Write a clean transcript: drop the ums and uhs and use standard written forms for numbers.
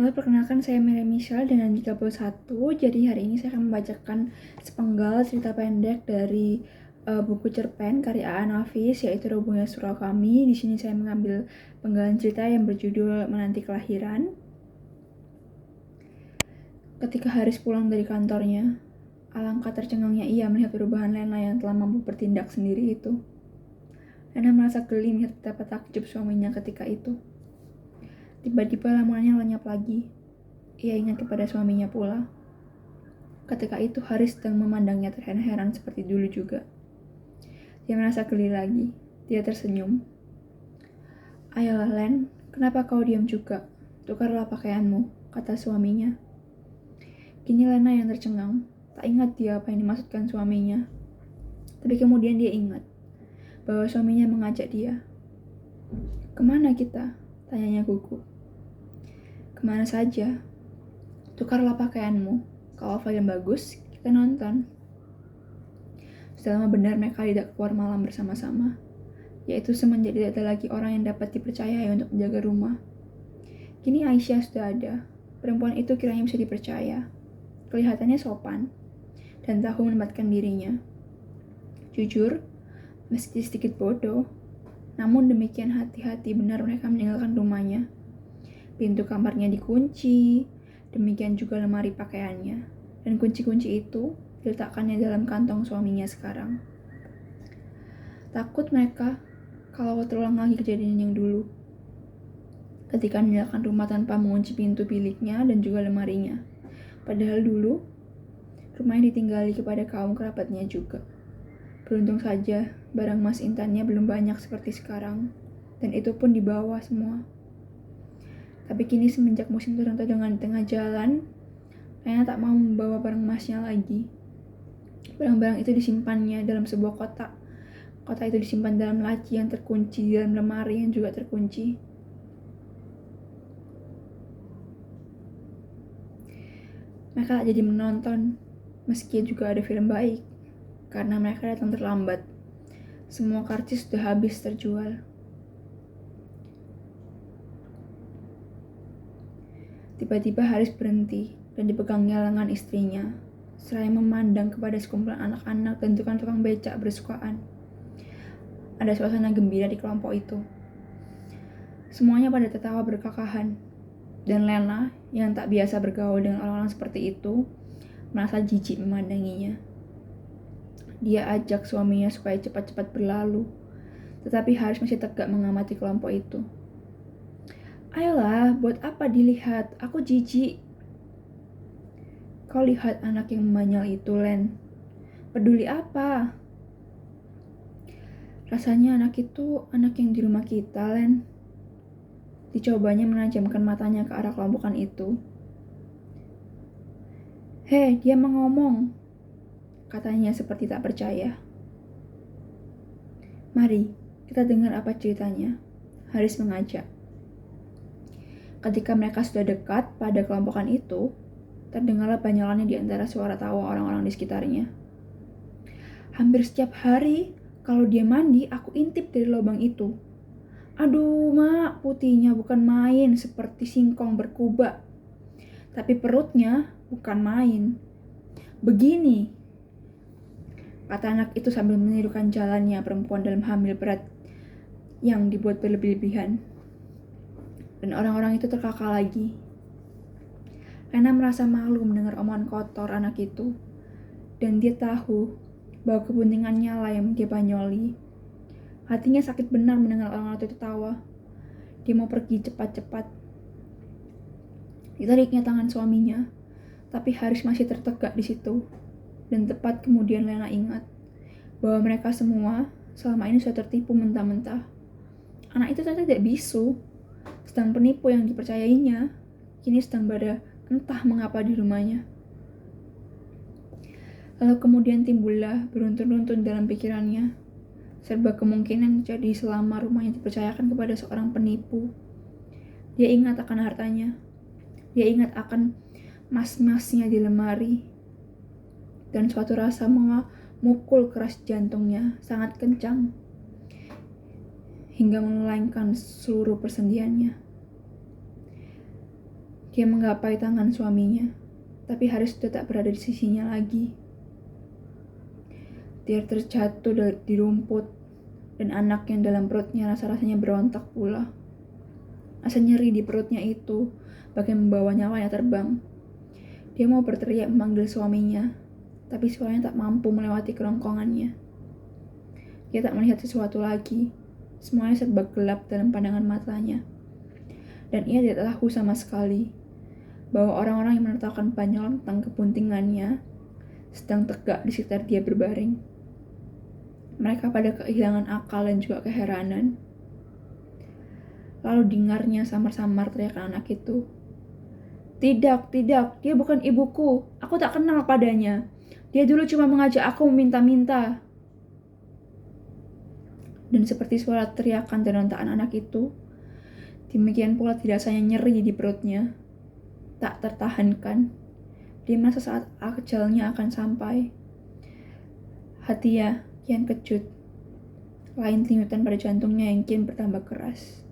Halo, perkenalkan saya Mary Michelle dengan 31. Jadi hari ini saya akan membacakan sepenggal cerita pendek dari buku cerpen karya A.A. Nafis, yaitu Robohnya Surau Kami. Di sini saya mengambil penggalan cerita yang berjudul Menanti Kelahiran. Ketika Haris pulang dari kantornya, alangkah tercengangnya ia melihat perubahan Lena yang telah mampu bertindak sendiri itu. Lena merasa geli melihat betapa takjub suaminya ketika itu. Tiba-tiba lamunannya lenyap lagi. Ia ingat kepada suaminya pula. Ketika itu Haris sedang memandangnya terheran-heran seperti dulu juga. Dia merasa geli lagi. Dia tersenyum. Ayolah Len, kenapa kau diam juga? Tukarlah pakaianmu, kata suaminya. Kini Lena yang tercengang. Tak ingat dia apa yang dimaksudkan suaminya. Tapi kemudian dia ingat bahwa suaminya mengajak dia. Kemana kita? Tanyanya gugup. Kemana saja? Tukarlah pakaianmu. Kalau film bagus, kita nonton. Sudah lama benar mereka tidak keluar malam bersama-sama, yaitu semenjak tidak ada lagi orang yang dapat dipercayai untuk menjaga rumah. Kini Aisyah sudah ada. Perempuan itu kiranya bisa dipercaya. Kelihatannya sopan dan tahu menempatkan dirinya. Jujur, meski sedikit bodoh, namun demikian hati-hati benar mereka meninggalkan rumahnya. Pintu kamarnya dikunci, demikian juga lemari pakaiannya. Dan kunci-kunci itu diletakkannya dalam kantong suaminya sekarang. Takut mereka kalau terulang lagi kejadian yang dulu. Ketika meninggalkan rumah tanpa mengunci pintu biliknya dan juga lemarinya. Padahal dulu, rumahnya ditinggali kepada kaum kerabatnya juga. Beruntung saja, barang Mas Intannya belum banyak seperti sekarang. Dan itu pun dibawa semua. Tapi kini semenjak musim turun-turun di tengah jalan, Lena tak mau membawa barang emasnya lagi. Barang-barang itu disimpannya dalam sebuah kotak. Kotak itu disimpan dalam laci yang terkunci, dalam lemari yang juga terkunci. Mereka jadi menonton, meski juga ada film baik, karena mereka datang terlambat. Semua karcis sudah habis terjual. Tiba-tiba Haris berhenti dan dipegangnya lengan istrinya, seraya memandang kepada sekumpulan anak-anak dan tukang-tukang becak bersukaan. Ada suasana gembira di kelompok itu. Semuanya pada tertawa berkakahan, dan Lena yang tak biasa bergaul dengan orang-orang seperti itu merasa jijik memandanginya. Dia ajak suaminya supaya cepat-cepat berlalu, tetapi Haris masih tegak mengamati kelompok itu. Ayolah, buat apa dilihat? Aku jijik. Kau lihat anak yang membanyal itu, Len. Peduli apa? Rasanya anak itu anak yang di rumah kita, Len. Dicobanya menajamkan matanya ke arah kelompokan itu. Hei, dia mengomong, katanya seperti tak percaya. Mari, kita dengar apa ceritanya. Haris mengajak. Ketika mereka sudah dekat pada kelompokan itu, terdengarlah banyalannya di antara suara tawa orang-orang di sekitarnya. Hampir setiap hari, kalau dia mandi, aku intip dari lubang itu. Aduh, Mak, putihnya bukan main seperti singkong berkubak. Tapi perutnya bukan main. Begini, kata anak itu sambil menirukan jalannya perempuan dalam hamil berat yang dibuat berlebih-lebihan. Dan orang-orang itu terkakak lagi. Lena merasa malu mendengar omongan kotor anak itu. Dan dia tahu bahwa kepentingannya lah yang dia banyoli. Hatinya sakit benar mendengar orang-orang itu tertawa. Dia mau pergi cepat-cepat. Ditariknya tangan suaminya, tapi Haris masih tertegak di situ. Dan tepat kemudian Lena ingat bahwa mereka semua selama ini sudah tertipu mentah-mentah. Anak itu ternyata tidak bisu. Sedang penipu yang dipercayainya kini sedang berada entah mengapa di rumahnya. Lalu kemudian timbullah beruntun-runtun dalam pikirannya serba kemungkinan terjadi selama rumahnya dipercayakan kepada seorang penipu. Dia ingat akan hartanya. Dia ingat akan mas-masnya di lemari. Dan suatu rasa memukul keras jantungnya sangat kencang hingga melelengkan seluruh persendiannya. Dia menggapai tangan suaminya, tapi Haris sudah tak berada di sisinya lagi. Dia terjatuh di rumput, dan anak yang dalam perutnya rasa-rasanya berontak pula. Rasa nyeri di perutnya itu bagai membawa nyawanya terbang. Dia mau berteriak memanggil suaminya, tapi suaranya tak mampu melewati kerongkongannya. Dia tak melihat sesuatu lagi. Semuanya serba gelap dalam pandangan matanya. Dan ia tidak tahu sama sekali bahwa orang-orang yang menertawakan banyol tentang kepuntingannya sedang tegak di sekitar dia berbaring. Mereka pada kehilangan akal dan juga keheranan. Lalu dengarnya samar-samar teriakan anak itu. Tidak, dia bukan ibuku. Aku tak kenal padanya. Dia dulu cuma mengajak aku meminta-minta. Dan seperti suara teriakan dan rontakan anak itu, demikian pula dirasanya nyeri di perutnya. Tak tertahankan. Dia merasa saat ajalnya akan sampai. Hatinya kian kejut. Lain denyutan pada jantungnya yang kian bertambah keras.